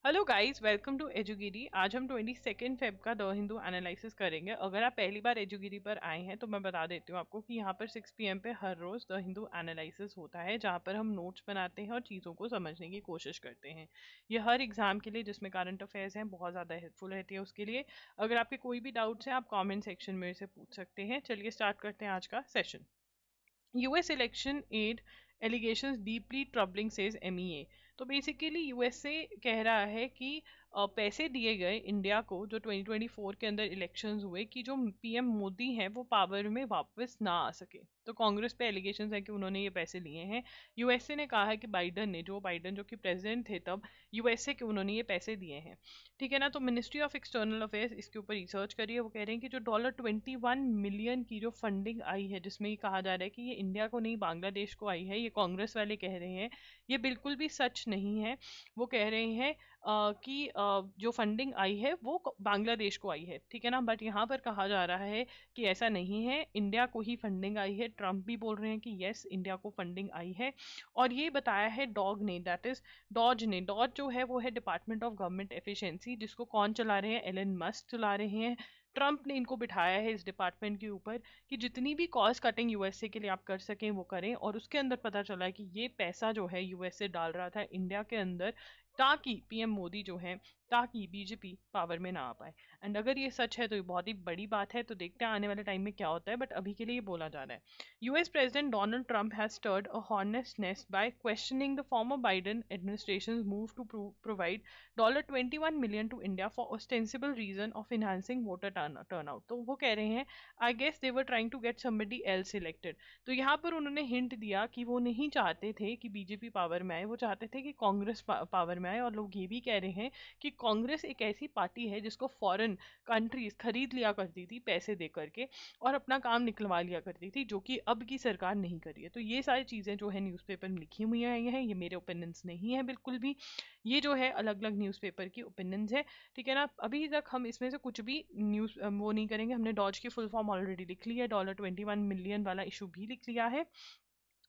Hello guys, welcome to एजुगिरी। आज हम 22 फेब का द हिंदू एनालिसिस करेंगे। अगर आप पहली बार एजुगिरी पर आए हैं तो मैं बता देती हूँ आपको कि यहाँ पर 6 PM पे हर रोज द हिंदू एनालिसिस होता है, जहाँ पर हम नोट्स बनाते हैं और चीज़ों को समझने की कोशिश करते हैं। ये हर एग्जाम के लिए जिसमें करंट अफेयर्स हैं बहुत ज़्यादा हेल्पफुल रहती है उसके लिए। अगर आपके कोई भी डाउट्स हैं आप कॉमेंट सेक्शन में से पूछ सकते हैं। चलिए स्टार्ट करते हैं आज का session. US election aid allegations deeply troubling says MEA. तो बेसिकली यूएसए कह रहा है कि पैसे दिए गए इंडिया को जो 2024 के अंदर इलेक्शंस हुए कि जो पीएम मोदी हैं वो पावर में वापस ना आ सके। तो कांग्रेस पे एलिगेशंस है कि उन्होंने ये पैसे लिए हैं। यूएसए ने कहा है कि जो बाइडन जो कि प्रेसिडेंट थे तब यूएसए के उन्होंने ये पैसे दिए हैं। ठीक है ना। तो मिनिस्ट्री ऑफ एक्सटर्नल अफेयर्स इसके ऊपर रिसर्च करी है। वो कह रहे हैं कि जो $21 मिलियन की जो फंडिंग आई है, जिसमें ये कहा जा रहा है कि ये इंडिया को नहीं बांग्लादेश को आई है, ये कांग्रेस वाले कह रहे हैं, ये बिल्कुल भी सच नहीं है। वो कह रहे हैं कि जो फंडिंग आई है वो बांग्लादेश को आई है। ठीक है ना। बट यहाँ पर कहा जा रहा है कि ऐसा नहीं है, इंडिया को ही फंडिंग आई है। ट्रंप भी बोल रहे हैं कि यस, इंडिया को फंडिंग आई है। और ये बताया है डॉग ने, दैट इज डॉज ने। डॉज जो है वो है डिपार्टमेंट ऑफ गवर्नमेंट एफिशिएंसी, जिसको कौन चला रहे हैं? एलन मस्क चला रहे हैं। ट्रंप ने इनको बिठाया है इस डिपार्टमेंट के ऊपर कि जितनी भी कॉस्ट कटिंग यूएसए के लिए आप कर सकें वो करें। और उसके अंदर पता चला है कि ये पैसा जो है यूएसए डाल रहा था इंडिया के अंदर ताकि पीएम मोदी जो है, ताकि बीजेपी पावर में ना आ पाए। एंड अगर ये सच है तो ये बहुत ही बड़ी बात है। तो देखते हैं आने वाले टाइम में क्या होता है, बट अभी के लिए ये बोला जा रहा है। US president Donald Trump has stirred a hornet's nest by questioning the former Biden administration's move to provide $21 million to India for ostensible reason of enhancing voter turnout. तो वो कह रहे हैं I guess they were trying to get somebody else elected. तो यहाँ पर उन्होंने hint दिया कि वो नहीं चाहते थे कि बीजेपी पावर में आए, वो चाहते थे कि कांग्रेस पावर में आए। और लोग ये भी कह रहे हैं कि कांग्रेस एक ऐसी पार्टी है जिसको फॉरेन कंट्रीज खरीद लिया करती थी पैसे दे करके और अपना काम निकलवा लिया करती थी, जो कि अब की सरकार नहीं करी है। तो ये सारी चीजें जो है न्यूज़पेपर में लिखी हुई हैं, ये मेरे ओपिनियंस नहीं है बिल्कुल भी। ये जो है अलग अलग न्यूज़पेपर की ओपिनियंस है। ठीक है ना। अभी तक हम इसमें से कुछ भी न्यूज वो नहीं करेंगे। हमने डॉज की फुल फॉर्म ऑलरेडी लिख ली है, $21 मिलियन वाला इशू भी लिख लिया है।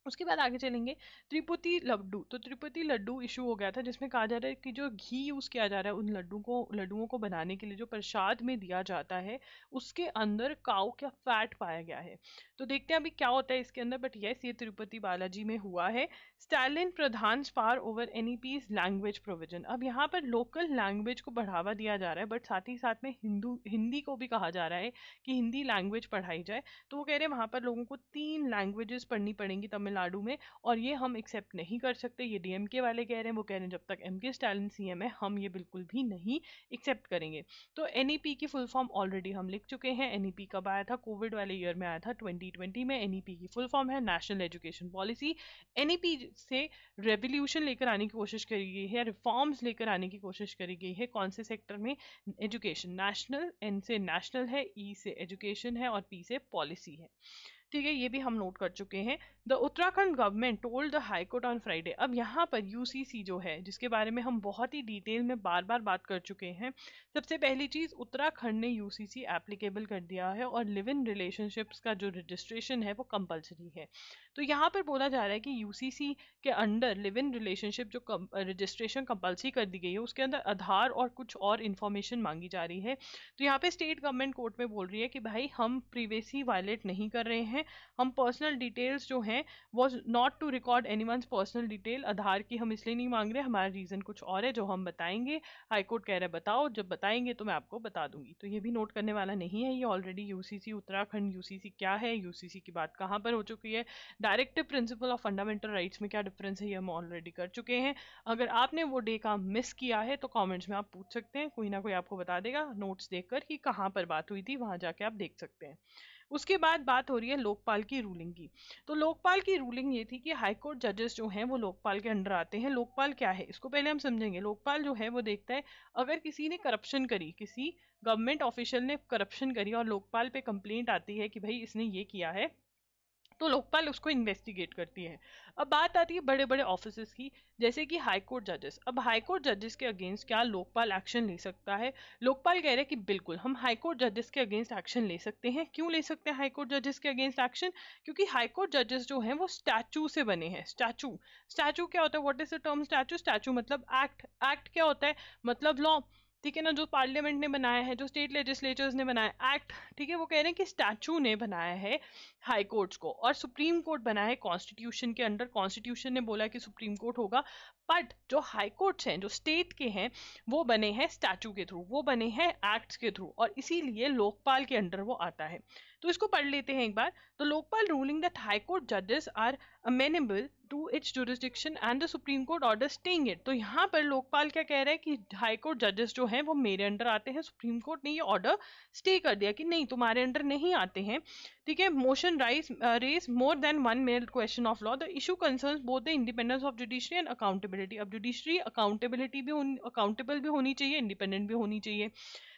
उसके बाद आगे चलेंगे। त्रिपुटी लड्डू। तो त्रिपुटी लड्डू इशू हो गया था, जिसमें कहा जा रहा है कि जो घी यूज किया जा रहा है उन लड्डुओं को बनाने के लिए जो प्रसाद में दिया जाता है, उसके अंदर काऊ का फैट पाया गया है। तो देखते हैं अभी क्या होता है इसके अंदर। बट यस, ये तिरुपति बालाजी में हुआ है। स्टैलिन प्रधान पार ओवर एनईपीज लैंग्वेज प्रोविजन। अब यहाँ पर लोकल लैंग्वेज को बढ़ावा दिया जा रहा है, बट साथ ही साथ में हिंदी को भी कहा जा रहा है कि हिंदी लैंग्वेज पढ़ाई जाए। तो वो कह रहे हैं वहां पर लोगों को 3 लैंग्वेजेस पढ़नी पड़ेंगी तमिलनाडु में, और ये हम एक्सेप्ट नहीं कर सकते। ये डीएमके वाले कह रहे हैं। वो कह रहे हैं जब तक एमके स्टालिन सीएम है हम ये बिल्कुल भी नहीं एक्सेप्ट करेंगे। तो एनईपी की फुल फॉर्म ऑलरेडी हम लिख चुके हैं। एनईपी कब आया था? कोविड वाले ईयर में आया था, 2020 में। एनईपी की फुल फॉर्म है नेशनल एजुकेशन पॉलिसी। एनईपी से रेवोल्यूशन लेकर आने की कोशिश करी गई है, रिफॉर्म्स लेकर आने की कोशिश करी गई है। कौन से सेक्टर में? एजुकेशन। नेशनल, एन से नेशनल है, ई से एजुकेशन है और पी से पॉलिसी है। ठीक है, ये भी हम नोट कर चुके हैं। The Uttarakhand government told the high court on Friday. अब यहाँ पर यूसीसी जो है, जिसके बारे में हम बहुत ही डिटेल में बार बार बात कर चुके हैं। सबसे पहली चीज, उत्तराखंड ने यूसीसी एप्लीकेबल कर दिया है और लिव इन रिलेशनशिप्स का जो रजिस्ट्रेशन है वो कंपलसरी है। तो यहाँ पर बोला जा रहा है कि यूसीसी के अंडर लिव इन रिलेशनशिप जो रजिस्ट्रेशन कंपलसरी कर दी गई है, उसके अंदर आधार और कुछ और इन्फॉर्मेशन मांगी जा रही है। तो यहाँ पे स्टेट गवर्नमेंट कोर्ट में बोल रही है कि भाई हम प्रिवेसी वायलेट नहीं कर रहे हैं, हम पर्सनल डिटेल्स जो हैं वो not to record anyone's personal detail. Aadhaar की हम इसलिए नहीं मांग रहे, हमारा रीजन कुछ और है जो हम बताएंगे। हाईकोर्ट कह रहा है बताओ, जब बताएंगे तो मैं आपको बता दूंगी। तो ये भी नोट करने वाला नहीं है। ये ऑलरेडी यूसीसी, उत्तराखंड यूसीसी क्या है, यूसीसी की बात कहाँ पर हो चुकी है, directive principle of fundamental rights में क्या डिफरेंस है, ये हम ऑलरेडी कर चुके हैं। अगर आपने वो डे का मिस किया है तो कॉमेंट्स में आप पूछ सकते हैं, कोई ना कोई आपको बता देगा नोट्स देखकर कि कहाँ पर बात हुई थी, वहां जाके आप देख सकते हैं। उसके बाद बात हो रही है लोकपाल की रूलिंग की। तो लोकपाल की रूलिंग ये थी कि हाईकोर्ट जजेस जो हैं वो लोकपाल के अंडर आते हैं। लोकपाल क्या है इसको पहले हम समझेंगे। लोकपाल जो है वो देखता है अगर किसी ने करप्शन करी, किसी गवर्नमेंट ऑफिशियल ने करप्शन करी और लोकपाल पे कंप्लेंट आती है कि भाई इसने ये किया है, तो लोकपाल उसको इन्वेस्टिगेट करती है। अब बात आती है बड़े बड़े ऑफिसर्स की, जैसे कि हाई कोर्ट जजेस। अब हाई कोर्ट जजेस के अगेंस्ट क्या लोकपाल एक्शन ले सकता है? लोकपाल कह रहे हैं कि बिल्कुल हम हाई कोर्ट जजेस के अगेंस्ट एक्शन ले सकते हैं। क्यों ले सकते हैं हाई कोर्ट जजेस के अगेंस्ट एक्शन? क्योंकि हाई कोर्ट जजेस जो हैं वो स्टैचू से बने हैं। स्टैचू, स्टैचू क्या होता है? What is the term statue? Statue मतलब एक्ट। एक्ट क्या होता है? मतलब लॉ, ठीक है ना, जो पार्लियामेंट ने बनाया है, जो स्टेट लेजिस्लेचर्स ने बनाया एक्ट, ठीक है, वो कह रहे हैं कि स्टैचू ने बनाया है हाई कोर्ट्स को। और सुप्रीम कोर्ट बना है कॉन्स्टिट्यूशन के अंडर। कॉन्स्टिट्यूशन ने बोला कि सुप्रीम कोर्ट होगा, बट जो हाई कोर्ट्स हैं जो स्टेट के हैं वो बने हैं स्टैचू के थ्रू, वो बने हैं एक्ट्स के थ्रू, और इसीलिए लोकपाल के अंडर वो आता है। तो इसको पढ़ लेते हैं एक बार। तो Lokpal ruling that high court जजेस are amenable to its jurisdiction and the supreme court order staying it. तो यहाँ पर लोकपाल क्या कह रहा है कि हाई कोर्ट जजेस जो हैं वो मेरे अंडर आते हैं, सुप्रीम कोर्ट ने ये ऑर्डर स्टे कर दिया कि नहीं तुम्हारे अंडर नहीं आते हैं, ठीक है। Motion raise more than one mere question of law. The issue concerns both the independence of judiciary and accountability. अब जुडिशरी अकाउंटेबिलिटी भी अकाउंटेबल भी होनी चाहिए, इंडिपेंडेंट भी होनी चाहिए।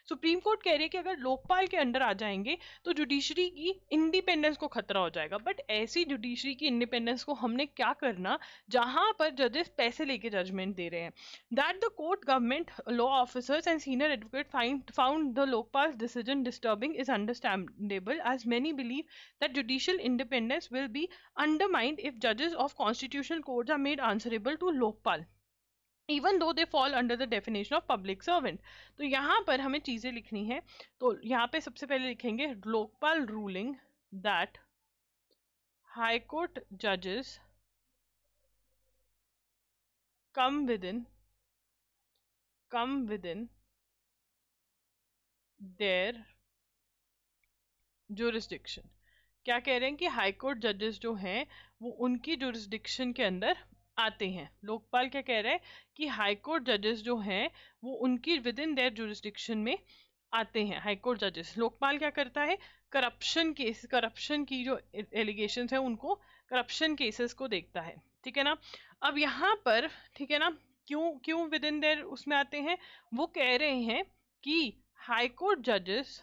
सुप्रीम कोर्ट कह रही है कि अगर लोकपाल के अंडर आ जाएंगे तो जुडिशरी की इंडिपेंडेंस को खतरा हो जाएगा। बट ऐसी जुडिशरी की इंडिपेंडेंस को हमने क्या करना जहां पर जजेस पैसे लेके जजमेंट दे रहे हैं। That the court, government, law officers and senior advocate found the Lokpal decision disturbing is understandable, as many believe that judicial independence will be undermined if judges of constitutional courts are made answerable to Lokpal, even though they fall under the definition of public servant. तो यहाँ पर हमें चीजें लिखनी है। तो यहाँ पे सबसे पहले लिखेंगे Lokpal ruling that high court जजेस come within their jurisdiction। क्या कह रहे हैं कि हाई कोर्ट जजेस जो हैं वो उनकी जुरिस्डिक्शन के अंदर आते हैं। लोकपाल क्या कह रहे हैं कि हाई कोर्ट जजेस जो हैं वो उनकी विद इन देयर जुरिस्डिक्शन में आते हैं हाई कोर्ट जजेस। लोकपाल क्या करता है? करप्शन केस, करप्शन की जो एलिगेशन है उनको, करप्शन केसेस को देखता है, ठीक है ना। अब यहाँ पर, ठीक है ना, क्यों क्यों विद इन देयर उसमें आते हैं? वो कह रहे हैं कि हाई कोर्ट जजेस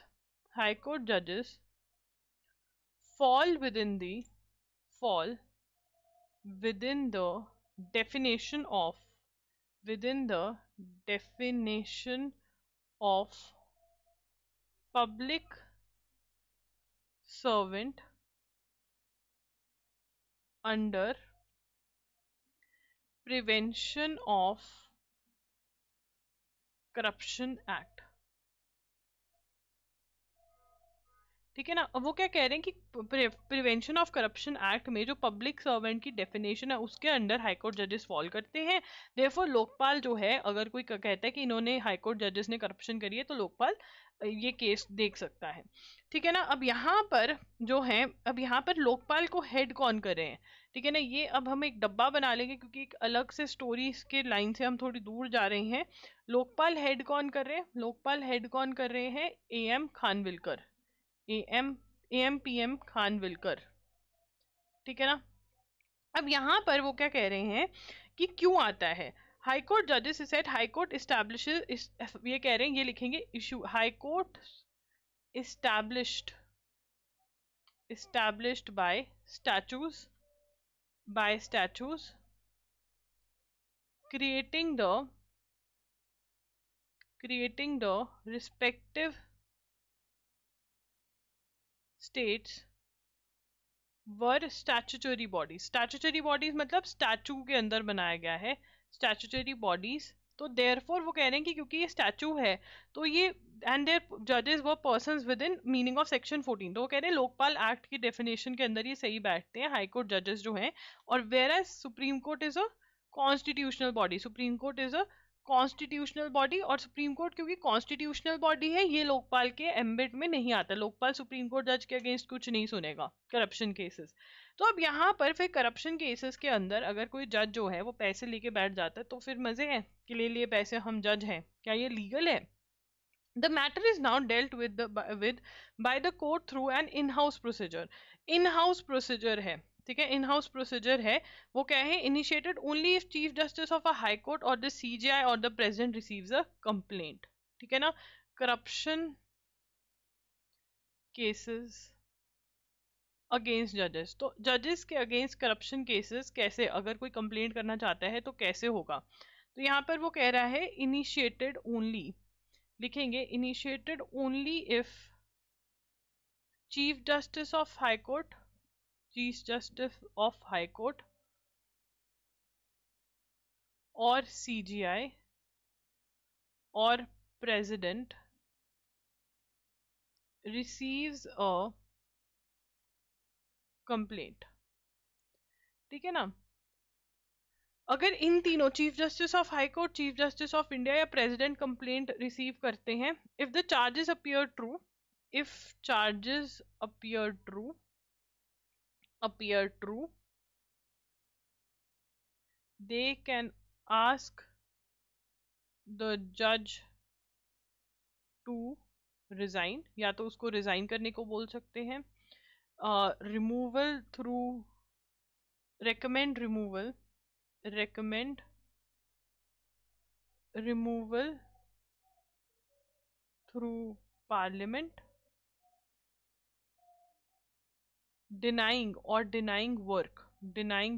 fall within the definition of public servant under Prevention of Corruption Act, ठीक है ना। अब वो क्या कह रहे हैं कि प्रिवेंशन ऑफ करप्शन एक्ट में जो पब्लिक सर्वेंट की डेफिनेशन है उसके अंडर हाईकोर्ट जजेस फॉल करते हैं। देयरफॉर लोकपाल जो है, अगर कोई कहता है कि इन्होंने हाईकोर्ट जजेस ने करप्शन करी है तो लोकपाल ये केस देख सकता है, ठीक है ना। अब यहाँ पर जो है, अब यहाँ पर लोकपाल को हेड कौन कर रहे हैं, ठीक है ना। ये अब हम एक डब्बा बना लेंगे क्योंकि एक अलग से स्टोरी के लाइन से हम थोड़ी दूर जा रहे हैं। लोकपाल हेड कौन कर रहे हैं? लोकपाल हेड कौन कर रहे हैं? AM Khanwilkar, AM PM Khanwilkar, ठीक है ना। अब यहाँ पर वो क्या कह रहे हैं कि क्यों आता है? हाई कोर्ट जजेस सेट हाई कोर्ट एस्टैब्लिशेस, ये कह रहे हैं, ये लिखेंगे issue, high court established by statutes creating the respective states were statutory bodies। statutory bodies मतलब स्टैचू के अंदर बनाया गया है statutory bodies। तो therefore वो कह रहे हैं कि क्योंकि ये स्टैचू है तो ये एंड देयर जजेस were persons within meaning of section 14। तो वो कह रहे हैं लोकपाल एक्ट की डेफिनेशन के अंदर ये सही बैठते हैं हाई कोर्ट जजेस जो हैं। और whereas supreme court is a constitutional body, supreme court is a constitutional body, और सुप्रीम कोर्ट क्योंकि कॉन्स्टिट्यूशनल बॉडी है ये लोकपाल के एम्बिट में नहीं आता। लोकपाल सुप्रीम कोर्ट जज के अगेंस्ट कुछ नहीं सुनेगा करप्शन केसेस। तो अब यहाँ पर फिर करप्शन केसेस के अंदर अगर कोई जज जो है वो पैसे लेके बैठ जाता है तो फिर मजे हैं कि ले लिए पैसे, हम जज हैं, क्या ये लीगल है? The matter is now dealt with by the court through an in-house procedure। in-house procedure है, ठीक है, in-house procedure है। वो क्या है? Initiated only if Chief Justice of a High Court or the CJI or the President receives a complaint, ठीक है ना। corruption cases अगेंस्ट जजेस। तो जजेस के अगेंस्ट करप्शन केसेस कैसे, अगर कोई कंप्लेंट करना चाहता है तो कैसे होगा? तो यहाँ पर वो कह रहा है इनिशिएटेड ओनली, लिखेंगे initiated only if chief justice of high court, chief justice of high court और सीजीआई और प्रेसिडेंट रिसीव्स अ कंप्लेंट। ठीक है ना? अगर इन तीनों chief justice of high court, chief justice of India या प्रेसिडेंट कंप्लेंट रिसीव करते हैं, if the charges appear true, if charges appear true they can ask the जज टू रिजाइन, या तो उसको रिजाइन करने को बोल सकते हैं, removal through, recommend removal through parliament, denying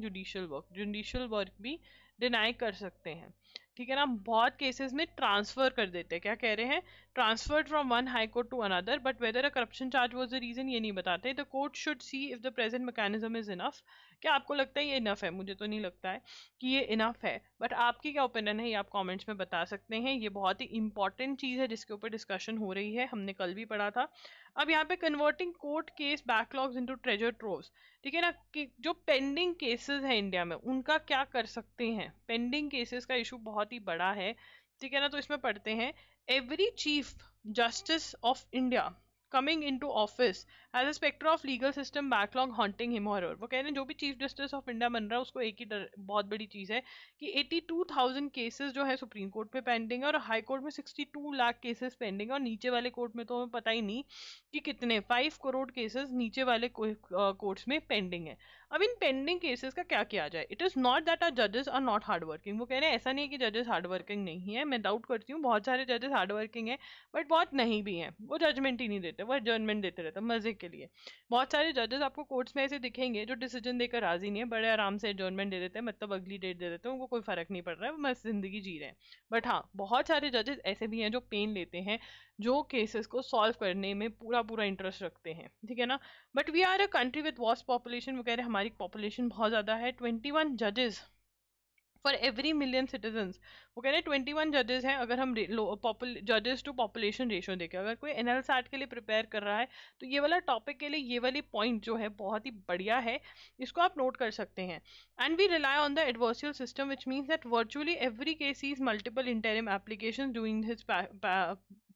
judicial work भी डिनाई कर सकते हैं। ठीक है ना? बहुत केसेस में ट्रांसफर कर देते हैं, क्या कह रहे हैं, transferred from one high court to another, but whether a corruption charge was the reason ये नहीं बताते। The court should see if the present mechanism is enough. क्या आपको लगता है ये इनफ है? मुझे तो नहीं लगता है कि ये इनफ है, बट आपकी क्या ओपिनियन है ये आप कमेंट्स में बता सकते हैं। ये बहुत ही इंपॉर्टेंट चीज है जिसके ऊपर डिस्कशन हो रही है, हमने कल भी पढ़ा था। अब यहाँ पे converting court case backlogs into treasure troves, ठीक है ना, कि जो पेंडिंग केसेस है इंडिया में उनका क्या कर सकते हैं। पेंडिंग केसेस का इशू बहुत ही बड़ा है, ठीक है ना? तो इसमें पढ़ते हैं, every chief justice of India coming into office has a spectre of legal system backlog haunting him और हर। वो कह रहे हैं जो भी चीफ जस्टिस ऑफ इंडिया बन रहा है उसको एक ही बहुत बड़ी चीज है कि 82,000 केसेस जो है सुप्रीम कोर्ट पे पेंडिंग है और हाई कोर्ट में 62 लाख केसेस पेंडिंग है, और नीचे वाले कोर्ट में तो हमें पता ही नहीं कि कितने 5 करोड़ केसेस नीचे वाले कोर्ट्स में पेंडिंग है। अब इन पेंडिंग केसेस का क्या किया जाए? It is not that our जजेस आर नॉट हार्ड वर्किंग। वो कह रहे हैं ऐसा नहीं है कि जजेस हार्ड वर्किंग नहीं है, मैं डाउट करती हूँ, बहुत सारे जजेस हार्ड वर्किंग है, बट बहुत नहीं भी हैं, वो जजमेंट ही नहीं देते, वो एडजर्नमेंट देते रहते मजे के लिए। बहुत सारे जजेस आपको कोर्ट्स में ऐसे दिखेंगे जो डिसीजन देकर राजी नहीं है, बड़े आराम से एडजर्नमेंट दे देते हैं, मतलब अगली डेट दे देते हैं, उनको कोई फर्क नहीं पड़ रहा है, वो मस्त जिंदगी जी रहे हैं। बट हाँ, बहुत सारे जजेस ऐसे भी हैं जो पेन लेते हैं, जो केसेस को सॉल्व करने में पूरा पूरा इंटरेस्ट रखते हैं, ठीक है ना? But we are a country with vast population. वो कह रहे हैं हमारी पॉपुलेशन बहुत ज्यादा है, 21 जजेस फॉर एवरी मिलियन सिटीजन्स। वो कह रहे हैं 21 जजेस हैं। अगर हम जजेस टू पॉपुलेशन रेशियो देखें, अगर कोई एनएल सैट के लिए प्रिपेयर कर रहा है तो ये वाला टॉपिक के लिए ये वाली पॉइंट जो है बहुत ही बढ़िया है, इसको आप नोट कर सकते हैं। And we rely on the adversarial system which means that virtually every case sees multiple interim application doing his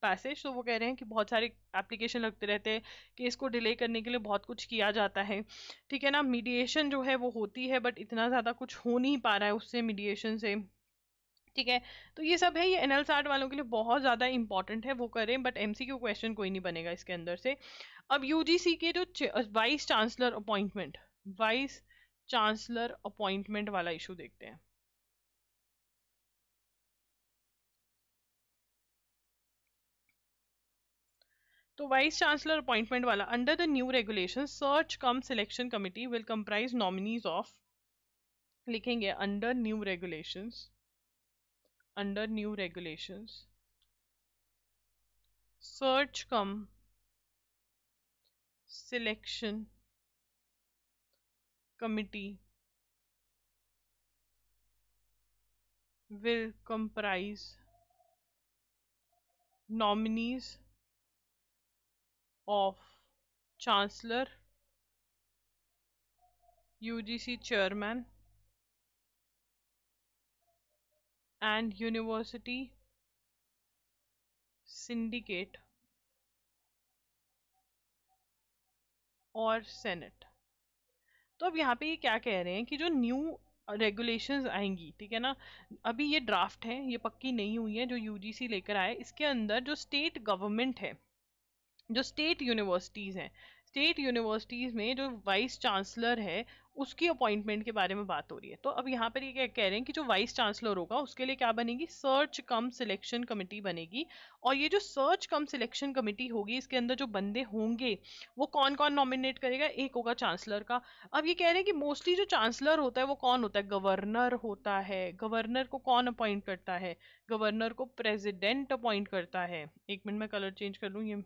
passage. तो वो कह रहे हैं कि बहुत सारे एप्लीकेशन लगते रहते हैं, केस को डिले करने के लिए बहुत कुछ किया जाता है, ठीक है ना? मीडिएशन जो है वो होती है, बट इतना ज़्यादा कुछ हो नहीं पा रहा है उससे, मीडिएशन से, ठीक है? तो ये सब है, ये एनएल सार्ट वालों के लिए बहुत ज़्यादा इंपॉर्टेंट है, वो करें, बट एमसीक्यू क्वेश्चन कोई नहीं बनेगा इसके अंदर से। अब यूजीसी के जो वाइस चांसलर अपॉइंटमेंट वाला इशू देखते हैं। तो वाइस चांसलर अपॉइंटमेंट वाला, under the new regulation search cum selection committee will comprise nominees of, लिखेंगे under new regulations search cum selection committee will comprise nominees of Chancellor, UGC Chairman and University Syndicate और Senate। तो अब यहाँ पे ये क्या कह रहे हैं कि जो न्यू रेगुलेशंस आएंगी, ठीक है ना, अभी ये ड्राफ्ट है, ये पक्की नहीं हुई है, जो यूजीसी लेकर आए, इसके अंदर जो स्टेट गवर्नमेंट है, जो स्टेट यूनिवर्सिटीज हैं, स्टेट यूनिवर्सिटीज में जो वाइस चांसलर है उसकी अपॉइंटमेंट के बारे में बात हो रही है। तो अब यहाँ पर ये क्या कह रहे हैं कि जो वाइस चांसलर होगा उसके लिए क्या बनेगी, सर्च कम सिलेक्शन कमेटी बनेगी। और ये जो सर्च कम सिलेक्शन कमेटी होगी इसके अंदर जो बंदे होंगे वो कौन कौन नॉमिनेट करेगा, एक होगा चांसलर का। अब ये कह रहे हैं कि मोस्टली जो चांसलर होता है वो कौन होता है, गवर्नर होता है। गवर्नर को कौन अपॉइंट करता है, गवर्नर को प्रेसिडेंट अपॉइंट करता है। एक मिनट में कलर चेंज कर लूँ, ये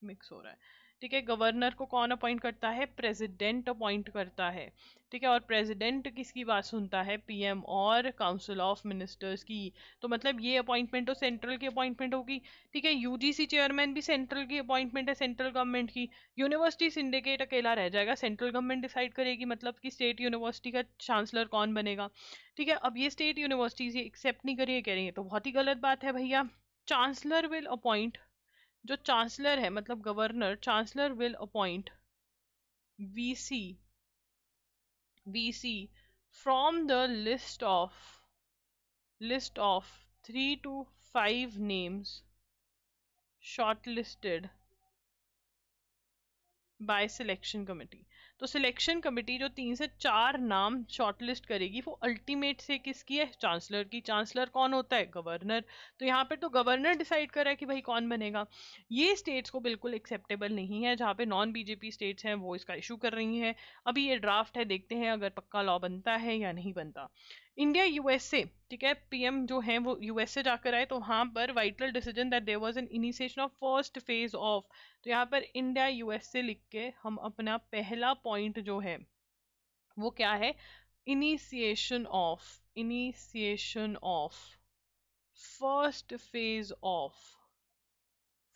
मिक्स हो रहा है। ठीक है, गवर्नर को कौन अपॉइंट करता है, प्रेसिडेंट अपॉइंट करता है। ठीक है, और प्रेसिडेंट किसकी बात सुनता है, पीएम और काउंसिल ऑफ मिनिस्टर्स की। तो मतलब ये अपॉइंटमेंट तो सेंट्रल की अपॉइंटमेंट होगी। ठीक है, यूजीसी चेयरमैन भी सेंट्रल की अपॉइंटमेंट है, सेंट्रल गवर्नमेंट की। यूनिवर्सिटी सिंडिकेट अकेला रह जाएगा, सेंट्रल गवर्नमेंट डिसाइड करेगी मतलब कि स्टेट यूनिवर्सिटी का चांसलर कौन बनेगा। ठीक है, अब ये स्टेट यूनिवर्सिटीज ये एक्सेप्ट नहीं करिए, कह रही है तो बहुत ही गलत बात है भैया। चांसलर विल अपॉइंट, जो चांसलर है मतलब governor, chancellor will appoint VC from the list of 3 to 5 names shortlisted by selection committee. तो सिलेक्शन कमेटी जो 3 से 4 नाम शॉर्टलिस्ट करेगी वो अल्टीमेट से किसकी है, चांसलर की। चांसलर कौन होता है, गवर्नर। तो यहाँ पे तो गवर्नर डिसाइड कर रहा है कि भाई कौन बनेगा। ये स्टेट्स को बिल्कुल एक्सेप्टेबल नहीं है, जहाँ पे नॉन बीजेपी स्टेट्स हैं वो इसका इशू कर रही हैं। अभी ये ड्राफ्ट है, देखते हैं अगर पक्का लॉ बनता है या नहीं बनता। इंडिया यूएसए, ठीक है, पीएम जो है वो यूएसए जाकर आए तो वहां पर vital decision that there was an initiation of first phase of. तो यहाँ पर इंडिया यूएसए लिख के हम अपना पहला पॉइंट जो है वो क्या है, initiation of first phase of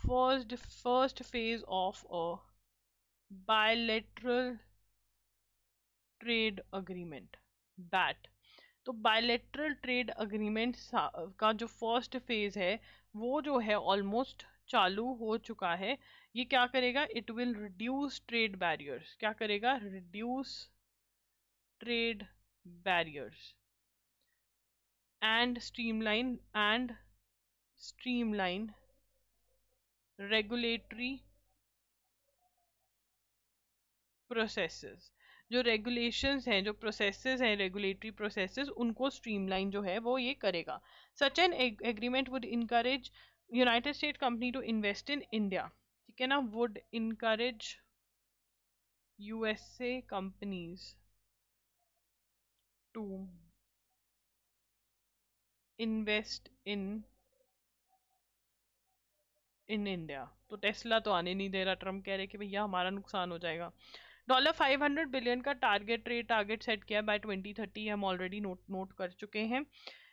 first phase of a bilateral trade agreement, bat. तो बायलैटरल ट्रेड अग्रीमेंट का जो फर्स्ट फेज है वो जो है ऑलमोस्ट चालू हो चुका है। ये क्या करेगा, it will reduce trade barriers. क्या करेगा, reduce trade barriers and streamline regulatory processes. जो रेगुलेशंस हैं, जो प्रोसेसेस हैं, रेगुलेटरी प्रोसेसेस, उनको स्ट्रीमलाइन जो है वो ये करेगा। Such an agreement would encourage United State company to invest in India. ठीक है ना, would encourage USA companies to invest in India. तो टेस्ला तो आने नहीं दे रहा, ट्रम्प कह रहे कि भैया हमारा नुकसान हो जाएगा। $500 बिलियन का टारगेट सेट किया बाय 2030, हम ऑलरेडी नोट कर चुके हैं।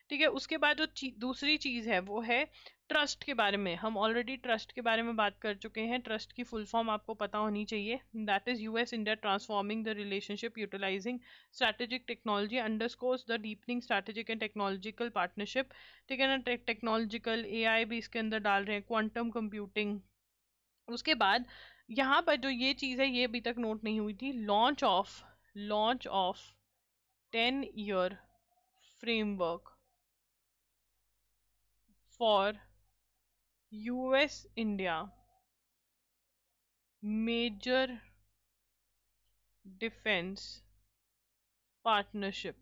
ठीक है, उसके बाद जो दूसरी चीज है वो है ट्रस्ट के बारे में। हम ऑलरेडी ट्रस्ट के बारे में बात कर चुके हैं। ट्रस्ट की फुल फॉर्म आपको पता होनी चाहिए, that is US India transforming the relationship utilising strategic technology underscores the deepening strategic and technological partnership. ठीक है ना, टेक्नोलॉजिकल एआई भी इसके अंदर डाल रहे हैं, क्वांटम कंप्यूटिंग। उसके बाद यहाँ पर जो ये चीज है ये अभी तक नोट नहीं हुई थी, launch of 10-year framework for US India major defence partnership.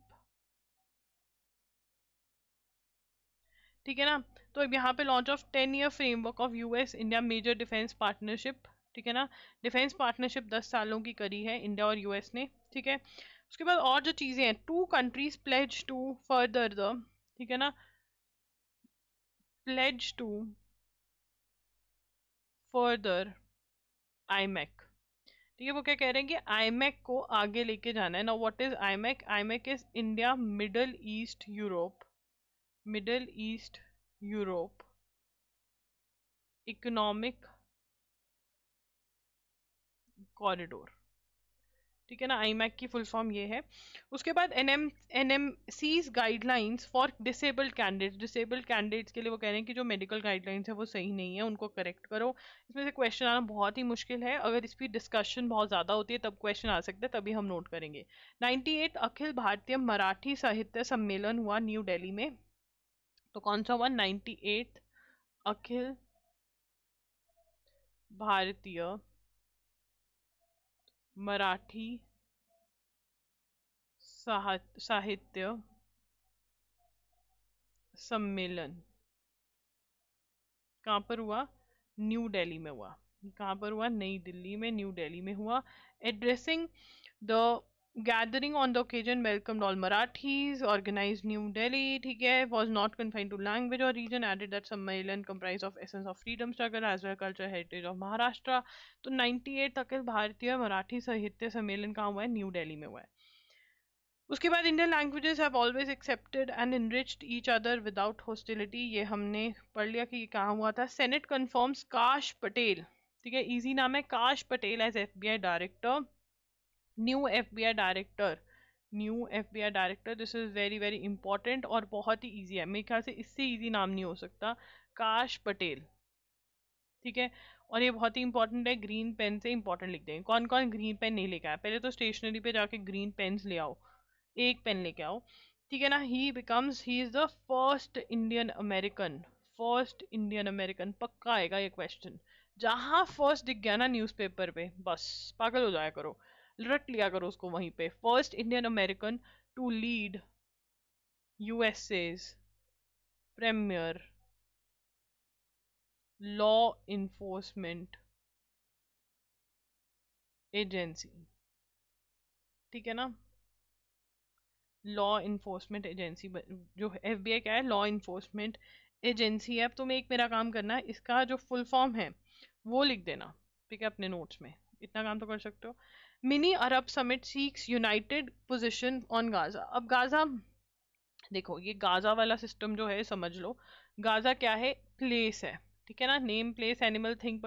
ठीक है ना, तो अब यहाँ पे launch of 10-year framework of US India major defence partnership. ठीक है ना, डिफेंस पार्टनरशिप 10 सालों की करी है इंडिया और यूएस ने। ठीक है, उसके बाद और जो चीजें हैं, 2 countries pledge to further the, ठीक है ना, प्लेज टू फर्दर आईमैक। ठीक है, वो क्या कह रहे हैं कि आईमैक को आगे लेके जाना है ना। What is iMac, iMac is India middle east Europe economic corridor. ठीक है ना, आईमैक की फुल फॉर्म ये है। उसके बाद एनएमसीज गाइडलाइंस फॉर डिसेबल्ड कैंडिडेट्स के लिए वो कह रहे हैं कि जो मेडिकल गाइडलाइंस है वो सही नहीं है, उनको करेक्ट करो। इसमें से क्वेश्चन आना बहुत ही मुश्किल है, अगर इसकी डिस्कशन बहुत ज़्यादा होती है तब क्वेश्चन आ सकते हैं, तभी हम नोट करेंगे। 98 अखिल भारतीय मराठी साहित्य सम्मेलन हुआ न्यू दिल्ली में। तो कौन सा हुआ, 98 अखिल भारतीय मराठी साहित्य सम्मेलन कहाँ पर हुआ? न्यू दिल्ली में हुआ। कहाँ पर हुआ? नई दिल्ली में, न्यू दिल्ली में हुआ। Addressing the gathering on the occasion welcomed all Marathis, organise New Delhi, ठीक है, was not confined to language और रीजन, एडेड दैट सम्मेलन comprise of essence of freedom struggle as well culture heritage of Maharashtra. तो 98 तक भारतीय मराठी साहित्य सम्मेलन कहाँ हुआ है? न्यू दिल्ली में हुआ है। उसके बाद Indian languages have always accepted and enriched each other without hostility, ये हमने पढ़ लिया कि ये कहाँ हुआ था। सेनेट कन्फर्म्स काश पटेल, ठीक है, इजी नाम है, Kash Patel as FBI director, new FBI director, new FBI director. This is very very important और बहुत ही ईजी है, मेरे ख्याल से इससे ईजी नाम नहीं हो सकता, काश पटेल, ठीक है। और ये बहुत ही इंपॉर्टेंट है, ग्रीन पेन से इंपॉर्टेंट लिख देंगे। कौन कौन ग्रीन पेन नहीं लेके आया? पहले तो स्टेशनरी पे जाके ग्रीन पेन्स ले आओ, एक पेन लेके आओ, ठीक है ना। He is the first Indian American, first Indian American, पक्का आएगा ये क्वेश्चन। जहां फर्स्ट दिख गया ना न्यूज़पेपर पे, बस पागल हो जाया करो, रट लिया करो उसको वहीं पे। First Indian American to lead USA's premier law enforcement agency, ठीक है ना। लॉ इन्फोर्समेंट एजेंसी, जो FBI क्या है? लॉ इन्फोर्समेंट एजेंसी है। अब तुम्हें एक मेरा काम करना है, इसका जो फुल फॉर्म है वो लिख देना, ठीक है, अपने नोट्स में, इतना काम तो कर सकते हो। Mini Arab summit seeks united position on Gaza. अब गाजा, देखो ये गाजा वाला सिस्टम जो है समझ लो, गाजा क्या है? प्लेस है, ठीक है ना। नेम प्लेस एनिमल थिंग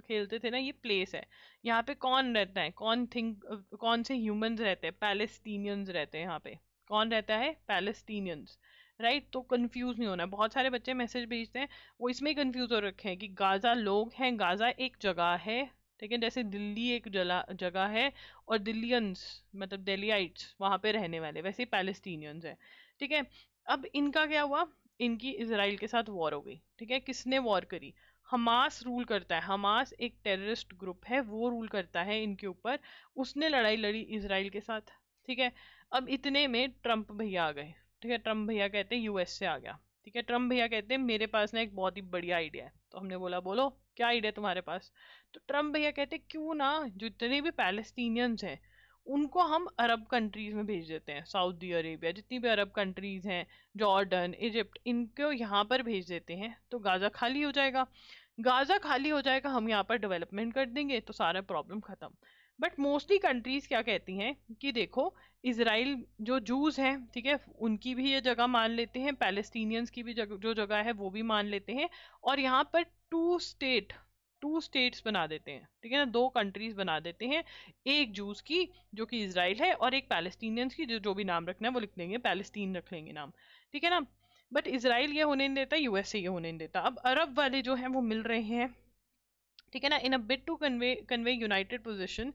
खेलते थे ना, ये प्लेस है। यहाँ पे कौन रहता है? कौन से ह्यूमंस रहते हैं? पैलेस्टीनियंस रहते हैं यहाँ पे। कौन रहता है? Palestinians, right. तो कंफ्यूज नहीं होना है, बहुत सारे बच्चे मैसेज भेजते हैं वो इसमें ही कंफ्यूज हो रखे हैं कि गाजा लोग हैं, गाजा एक जगह है, ठीक है, जैसे दिल्ली एक जगह है और दिल्लियंस मतलब दिल्लीइट्स वहां पे रहने वाले, वैसे पैलेस्टीनियंस है, ठीक है। अब इनका क्या हुआ? इनकी इजराइल के साथ वॉर हो गई, ठीक है। किसने वॉर करी? हमास रूल करता है, हमास एक टेररिस्ट ग्रुप है, वो रूल करता है इनके ऊपर, उसने लड़ाई लड़ी इजराइल के साथ, ठीक है। अब इतने में ट्रम्प भैया आ गए, ठीक है। ट्रम्प भैया कहते हैं US से आ गया, ठीक है। ट्रम्प भैया कहते हैं मेरे पास ना एक बहुत ही बढ़िया आइडिया है। तो हमने बोला बोलो क्या आइडिया तुम्हारे पास? तो ट्रम्प भैया कहते क्यों ना जितने भी पैलेस्टीनियंस हैं उनको हम अरब कंट्रीज में भेज देते हैं, सऊदी अरेबिया, जितनी भी अरब कंट्रीज हैं, जॉर्डन, इजिप्ट, इनको यहाँ पर भेज देते हैं तो गाजा खाली हो जाएगा। गाजा खाली हो जाएगा, हम यहाँ पर डेवलपमेंट कर देंगे तो सारा प्रॉब्लम खत्म। बट मोस्टली कंट्रीज क्या कहती हैं कि देखो इसराइल जो जूस हैं, ठीक है, उनकी भी ये जगह मान लेते हैं, पैलेस्टीनियंस की भी जो जगह है वो भी मान लेते हैं, और यहाँ पर टू स्टेट्स बना देते हैं, ठीक है ना, दो कंट्रीज बना देते हैं, एक जूस की जो कि इसराइल है और एक पैलेस्टीनियंस की, जो भी नाम रखना है वो लिख देंगे, पैलेस्टीन रख लेंगे नाम, ठीक है ना। बट इसराइल ये होने नहीं देता, USA ये होने नहीं देता। अब अरब वाले जो हैं वो मिल रहे हैं, ठीक है ना, in a bid to convey united position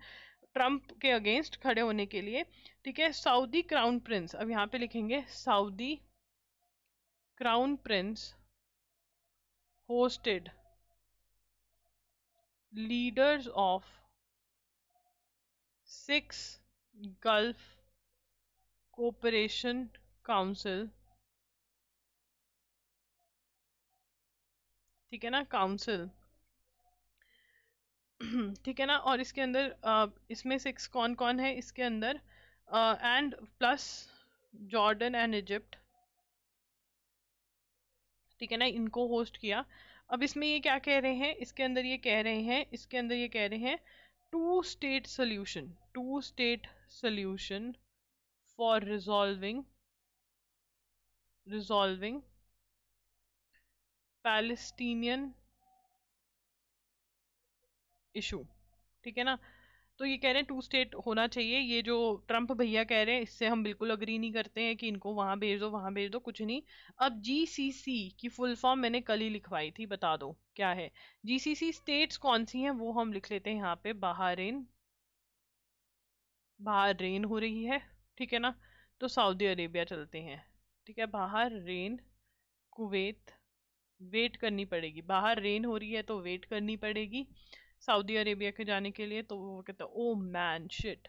Trump के अगेंस्ट खड़े होने के लिए, ठीक है। सऊदी क्राउन प्रिंस, अब यहाँ पे लिखेंगे Saudi crown Prince hosted leaders of 6 Gulf Cooperation Council, ठीक है ना, काउंसिल, ठीक है ना। और इसके अंदर इसमें 6 कौन कौन है इसके अंदर? And plus Jordan and Egypt, ठीक है ना, इनको होस्ट किया। अब इसमें ये क्या कह रहे हैं? इसके अंदर ये कह रहे हैं, इसके अंदर ये कह रहे हैं two state solution for resolving Palestinian issue, ठीक है ना। तो ये कह रहे हैं 2 स्टेट होना चाहिए। ये जो ट्रम्प भैया कह रहे हैं इससे हम बिल्कुल अग्री नहीं करते हैं कि इनको वहां भेज दो वहां भेज दो, कुछ नहीं। अब GCC की फुल फॉर्म मैंने कल ही लिखवाई थी, बता दो क्या है GCC। स्टेट्स कौन सी हैं वो हम लिख लेते हैं यहाँ पे, बहरीन हो रही है, ठीक है ना, तो सऊदी अरेबिया चलते हैं, ठीक है। बहरीन, कुवैत, वेट करनी पड़ेगी, बाहर रेन हो रही है तो वेट करनी पड़ेगी, सऊदी अरेबिया के जाने के लिए, तो वो कहता है ओ मैन शिट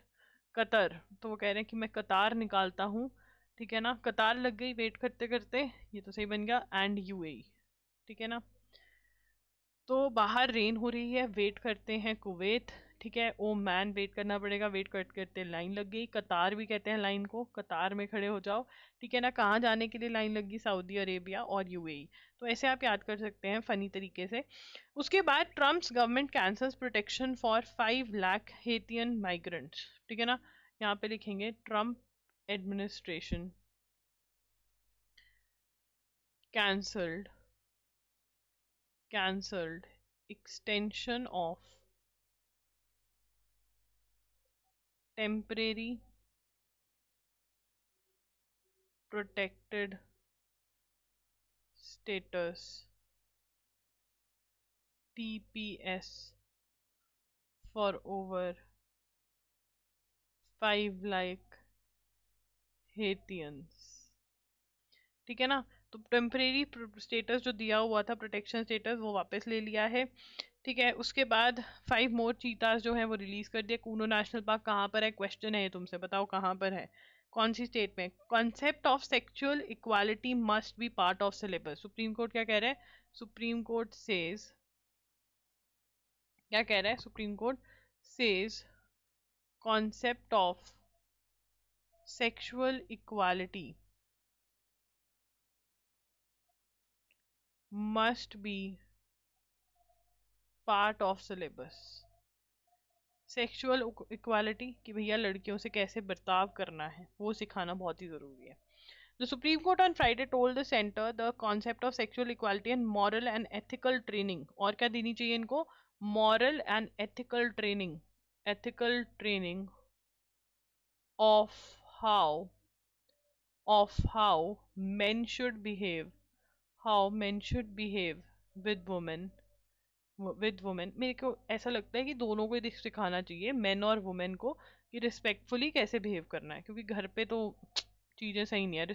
कतर, तो वो कह रहे हैं कि मैं कतार निकालता हूँ, ठीक है ना, कतार लग गई वेट करते करते, ये तो सही बन गया, एंड यूएई, ठीक है ना। तो बाहर रेन हो रही है, वेट करते हैं कुवैत, ठीक है, ओ मैन वेट करना पड़ेगा, वेट करते करते लाइन लग गई, कतार भी कहते हैं लाइन को, कतार में खड़े हो जाओ, ठीक है ना। कहाँ जाने के लिए लाइन लगी, सऊदी अरेबिया और यूएई। तो ऐसे आप याद कर सकते हैं फनी तरीके से। उसके बाद Trump's government cancels protection for 5 lakh Haitian migrants, ठीक है ना। यहाँ पे लिखेंगे Trump administration cancelled extension of temporary protected status TPS for over 5 lakh Haitians, ठीक है ना। तो टेम्परेरी स्टेटस जो दिया हुआ था, प्रोटेक्शन स्टेटस, वो वापस ले लिया है, ठीक है। उसके बाद 5 मोर चीतास जो है वो रिलीज कर दिया। कूनो नेशनल पार्क कहाँ पर है, क्वेश्चन है ये तुमसे, बताओ कहाँ पर है, कौन सी स्टेट में। Concept of sexual equality must be part of syllabus. Supreme court क्या कह रहा है, सुप्रीम कोर्ट सेज, क्या कह रहा है supreme court says, concept of sexual equality must be part of syllabus. Sexual equality कि भैया लड़कियों से कैसे बर्ताव करना है, वो सिखाना बहुत ही जरूरी है। The Supreme Court on Friday told the center the concept of sexual equality and moral and ethical training, और क्या देनी चाहिए इनको, moral and ethical training of how men should behave, with women, मेरे को ऐसा लगता है कि दोनों को सिखाना चाहिए, मेन और वुमेन को, कि रिस्पेक्टफुली कैसे बिहेव करना है, क्योंकि घर पे तो चीजें सही नहीं है।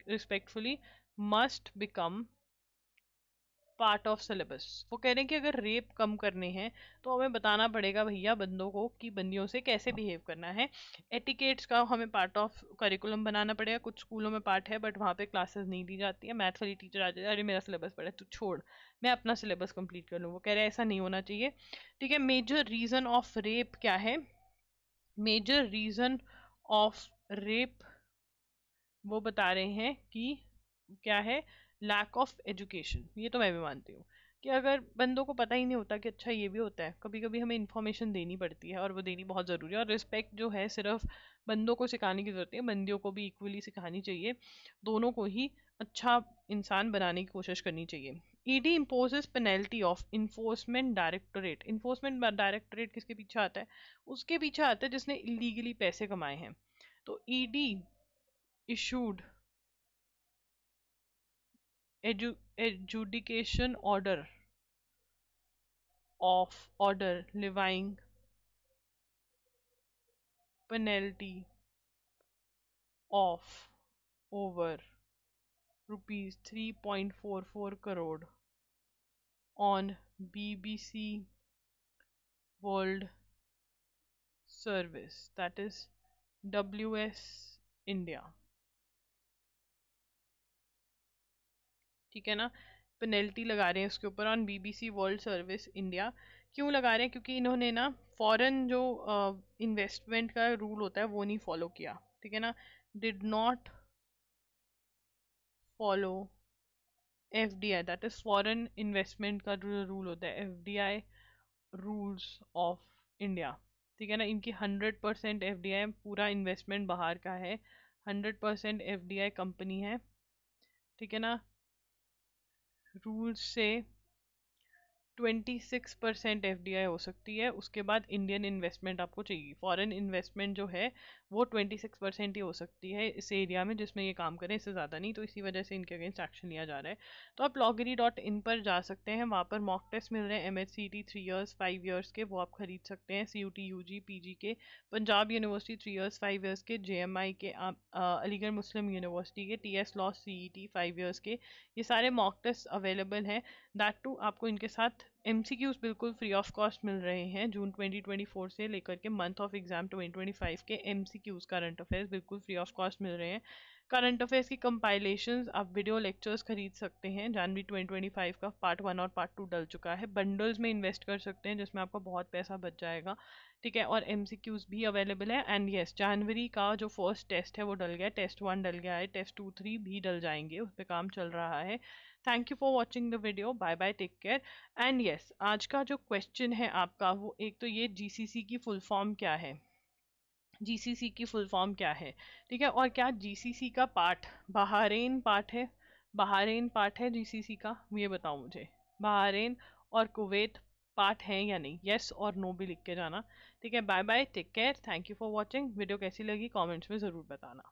Respectfully must become part of syllabus. वो कह रहे हैं कि अगर रेप कम करने हैं तो हमें बताना पड़ेगा भैया बंदों को कि बंदियों से कैसे बिहेव करना है। एटिकेट्स का हमें पार्ट ऑफ करिकुलम बनाना पड़ेगा। कुछ स्कूलों में पार्ट है बट वहाँ पे क्लासेस नहीं दी जाती है। मैथ वाली टीचर आ जाती है, अरे मेरा सिलेबस पढ़ा है तू छोड़, मैं अपना सिलेबस कंप्लीट कर लूँ। वो कह रहे हैं ऐसा नहीं होना चाहिए, ठीक है। मेजर रीजन ऑफ रेप क्या है, मेजर रीजन ऑफ रेप वो बता रहे हैं कि क्या है, लैक ऑफ एजुकेशन। ये तो मैं भी मानती हूँ कि अगर बंदों को पता ही नहीं होता कि अच्छा ये भी होता है, कभी कभी हमें इन्फॉर्मेशन देनी पड़ती है और वो देनी बहुत ज़रूरी है। और रिस्पेक्ट जो है सिर्फ बंदों को सिखाने की जरूरत है, बंदियों को भी इक्वली सिखानी चाहिए, दोनों को ही अच्छा इंसान बनाने की कोशिश करनी चाहिए। ED imposes penalty of enforcement directorate. Enforcement directorate किसके पीछे आता है, उसके पीछे आता है जिसने इलीगली पैसे कमाए हैं। तो ED issued adjudication order levying penalty of over rupees 3.44 crore on BBC World Service, that is WS India, ठीक है ना। पेनल्टी लगा रहे हैं उसके ऊपर on BBC world service India. क्यों लगा रहे हैं, क्योंकि इन्होंने ना फॉरेन जो इन्वेस्टमेंट का रूल होता है वो नहीं फॉलो किया, ठीक है ना। Did not follow FDI, that is foreign investment का जो रूल होता है, एफडीआई रूल्स ऑफ इंडिया, ठीक है ना। इनकी 100% एफडीआई, पूरा इन्वेस्टमेंट बाहर का है, 100% एफडीआई कंपनी है, ठीक है ना। रूल्स से 26% एफडीआई हो सकती है, उसके बाद इंडियन इन्वेस्टमेंट आपको चाहिए। फॉरेन इन्वेस्टमेंट जो है वो 26% ही हो सकती है इस एरिया में जिसमें ये काम करें, इससे ज़्यादा नहीं। तो इसी वजह से इनके अगेंस्ट एक्शन लिया जा रहा है। तो आप loggery.in पर जा सकते हैं, वहाँ पर मॉक टेस्ट मिल रहे हैं MHCT 3 years 5 years के, वो आप खरीद सकते हैं। CUT UG PG के, पंजाब यूनिवर्सिटी 3 years 5 years के, JMI के, अलीगढ़ मुस्लिम यूनिवर्सिटी के, TS लॉ CET 5 years के, ये सारे मॉक टेस्ट अवेलेबल हैं। दैट टू आपको इनके साथ MCQs बिल्कुल फ्री ऑफ कॉस्ट मिल रहे हैं। जून 2024 से लेकर के मंथ ऑफ एग्जाम 2025 के MCQs करंट अफेयर्स बिल्कुल फ्री ऑफ कॉस्ट मिल रहे हैं। करंट अफेयर्स की कंपाइलेशंस आप वीडियो लेक्चर्स खरीद सकते हैं। जनवरी 2025 का पार्ट 1 और पार्ट 2 डल चुका है। बंडल्स में इन्वेस्ट कर सकते हैं जिसमें आपका बहुत पैसा बच जाएगा, ठीक है। और MCQs भी अवेलेबल है। एंड यस, जनवरी का जो फर्स्ट टेस्ट है वो डल गया, टेस्ट 1 डल गया है, टेस्ट 2 3 भी डल जाएंगे, उस पर काम चल रहा है। Thank you for watching the video, bye bye, take care. And yes, आज का जो क्वेश्चन है आपका वो एक तो ये GCC की फुल फॉर्म क्या है, GCC की फुल फॉर्म क्या है, ठीक है। और क्या GCC का पार्ट बहारेन पार्ट है, बहारेन पार्ट है GCC का, ये बताओ मुझे। बहारेन और कुवैत पार्ट है या नहीं, यस और नो भी लिख के जाना, ठीक है। Bye bye, take care, thank you for watching. Video कैसी लगी कमेंट्स में ज़रूर बताना।